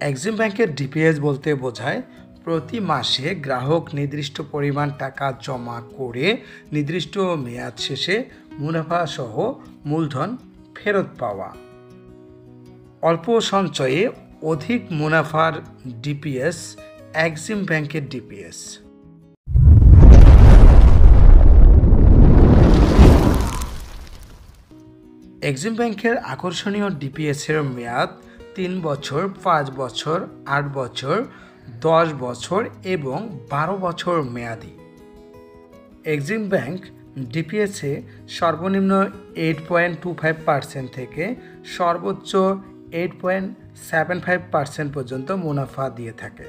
Exim ব্যাংকের DPS বলতে বোঝায় প্রতি মাসে গ্রাহক নির্দিষ্ট পরিমাণ টাকা জমা করে নির্দিষ্ট মেয়াদ শেষে মুনাফা সহ মূলধন ফেরত পাওয়া। অল্প সঞ্চয়ে অধিক মুনাফার ডিপিএস এক্সিম ব্যাংকের ডিপিএস। এক্সিম ব্যাংকের আকর্ষণীয় ডিপিএসের মেয়াদ 3 বছর, 5 বছর, 8 বছর, 10 বছর এবং 12 বছর মেয়াদি। এক্সিম ব্যাংক ডিপিএসে সর্বনিম্ন 8.25% থেকে সর্বোচ্চ 8.75% পর্যন্ত মুনাফা দিয়ে থাকে।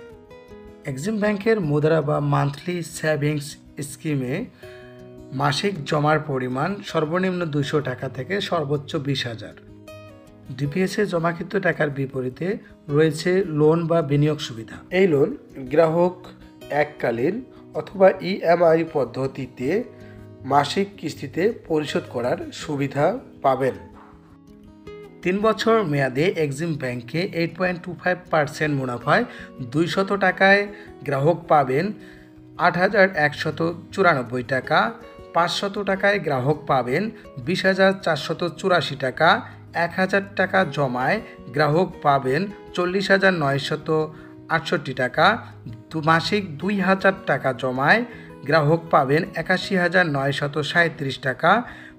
এক্সিম ব্যাংকের মুদ্রা বা মান্থলি সেভিংস স্কিমে মাসিক জমার পরিমাণ সর্বনিম্ন 200 টাকা থেকে সর্বোচ্চ 20,000। ডিপিএসে জমাকৃত টাকার বিপরীতে রয়েছে লোন বা বিনিয়োগ সুবিধা। এই লোন গ্রাহক এককালীন অথবা ইএমআই পদ্ধতিতে মাসিক কিস্তিতে পরিশোধ করার সুবিধা পাবেন। 3 বছর মেয়াদে এক্সিম ব্যাংকে 8.25% মুনাফায় 200 টাকায় গ্রাহক পাবেন 8,194 টাকা, 500 টাকায় গ্রাহক পাবেন 20,484 টাকা, 1,000 টাকা জমায় গ্রাহক পাবেন 40,968 টাকা, মাসিক 2,000 টাকা জমায় গ্রাহক পাবেন 81,937 টাকা,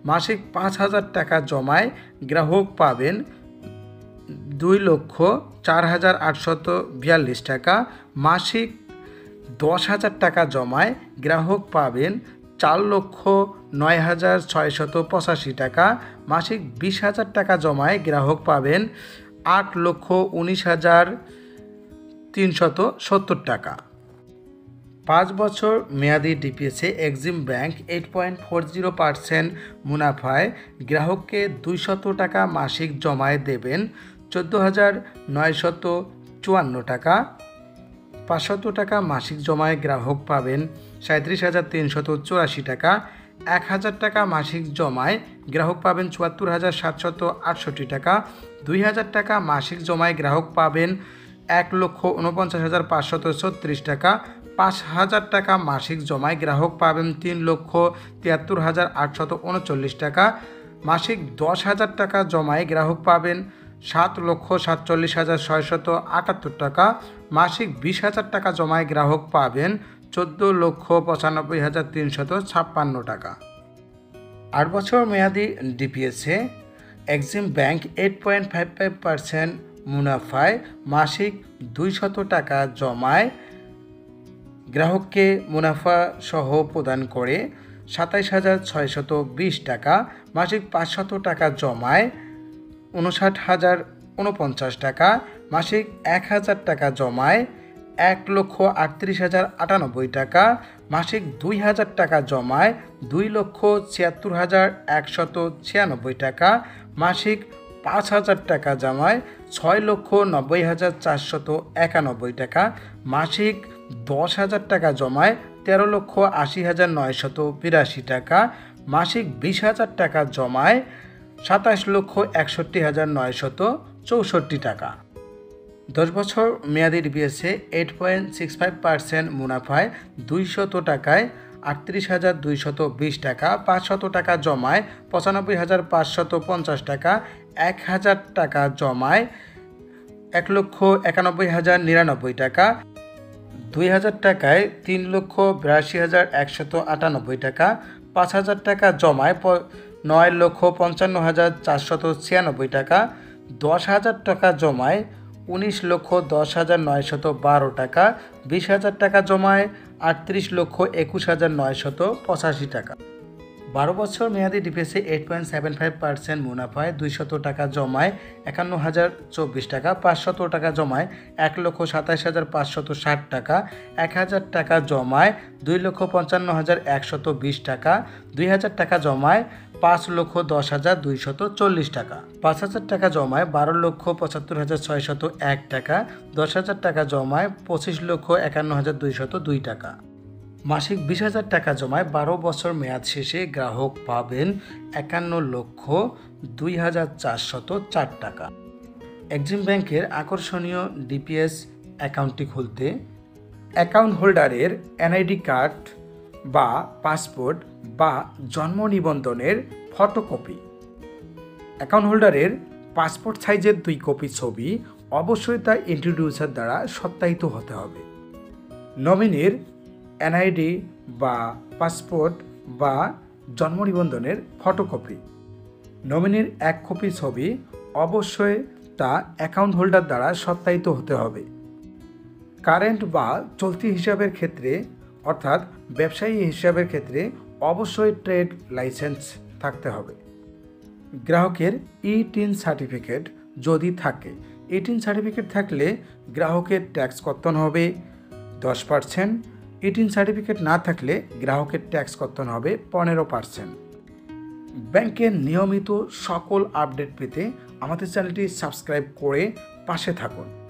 মাসিক 5,000 টাকা জমায় গ্রাহক পাবেন 2,04,842 টাকা, মাসিক 10,000 টাকা জমায় গ্রাহক পাবেন 4,09,685 টাকা, মাসিক 20,000 টাকা জমায় গ্রাহক পাবেন 8,19,370 টাকা। 5 বছর মেয়াদি ডিপিএসে এক্সিম ব্যাংক 8.40% মুনাফায় গ্রাহককে 200 টাকা মাসিক জমায় দেবেন 14,954 টাকা, 500 টাকা মাসিক জমায় গ্রাহক পাবেন 37,384 টাকা, 1,000 টাকা মাসিক জমায় গ্রাহক পাবেন 74,768 টাকা, 2,000 টাকা মাসিক জমায় গ্রাহক পাবেন 1,49,536 টাকা, 5,000 টাকা মাসিক জমায় গ্রাহক পাবেন 3,73,839 টাকা, মাসিক 10,000 টাকা জমায় গ্রাহক পাবেন 7,47,678 টাকা, মাসিক 20,000 টাকা জমায় গ্রাহক পাবেন 14,95,356 টাকা। 8 বছর মেয়াদি ডিপিএসে এক্সিম ব্যাংক 8.55% মুনাফায় মাসিক 200 টাকা জমায় গ্রাহককে মুনাফা সহ প্রদান করে 27,620 টাকা, মাসিক 500 টাকা জমায় 59,049 টাকা, মাসিক 1,000 টাকা জমায় 1,38,098 টাকা, মাসিক 2,000 টাকা জমায় 2,76,196 টাকা, মাসিক 5,000 টাকা জমায় 6,90,491 টাকা, মাসিক 10,000 টাকা জমায় 13,80,982 টাকা, মাসিক 20,000 টাকা জমায় 27,61,964 টাকা। 10 বছর মেয়াদি ডিপিএসে 8.65% মুনাফায় 200 টাকায় 38,220 টাকা, 500 টাকা জমায় 95,550 টাকা, 1,000 টাকা জমায় 1,91,099 টাকা, 2,000 টাকায় 3,82,198 টাকা, 5,000 টাকা জমায় 9,55,496 টাকা, 10,000 টাকা জমায় 19,10,912 টাকা, 20,000 টাকা জমায় 38,21,985 টাকা। 12 বছর মেয়াদি ডিপিএসে 8.75% মুনাফায় 200 টাকা জমায় 51,024 টাকা, 500 টাকা জমায় 1,27,560 টাকা, 1,000 টাকা জমায় 2,55,120 টাকা, 2,000 টাকা জমায় 5,10,240 টাকা, 5,000 টাকা জমায় 12,75,601 টাকা, 10,000 টাকা জমায় 25,51,202 টাকা। মাসিক 20,000 টাকা জমায় 12 বছর মেয়াদ শেষে গ্রাহক পাবেন 51,02,404 টাকা। এক্সিম ব্যাংকের আকর্ষণীয় ডিপিএস অ্যাকাউন্টটি খুলতে অ্যাকাউন্ট হোল্ডারের এনআইডি কার্ড বা পাসপোর্ট বা জন্ম নিবন্ধনের ফটোকপি, অ্যাকাউন্ট হোল্ডারের পাসপোর্ট সাইজের 2 কপি ছবি অবশ্যই তা ইন্ট্রোডিউসার দ্বারা সত্যায়িত হতে হবে। নমিনির এনআইডি বা পাসপোর্ট বা জন্ম নিবন্ধনের ফটোকপি, নমিনির 1 কপি ছবি অবশ্যই তা অ্যাকাউন্ট হোল্ডার দ্বারা সত্যায়িত হতে হবে। কারেন্ট বা চলতি হিসাবের ক্ষেত্রে অর্থাৎ ব্যবসায়ী হিসাবের ক্ষেত্রে অবশ্যই ট্রেড লাইসেন্স থাকতে হবে। গ্রাহকের ই-টিন সার্টিফিকেট যদি থাকে, ই-টিন সার্টিফিকেট থাকলে গ্রাহকের ট্যাক্স কর্তন হবে 10%, ই-টিন সার্টিফিকেট না থাকলে গ্রাহকের ট্যাক্স কর্তন হবে 15%। ব্যাংকের নিয়মিত সকল আপডেট পেতে আমাদের চ্যানেলটি সাবস্ক্রাইব করে পাশে থাকুন।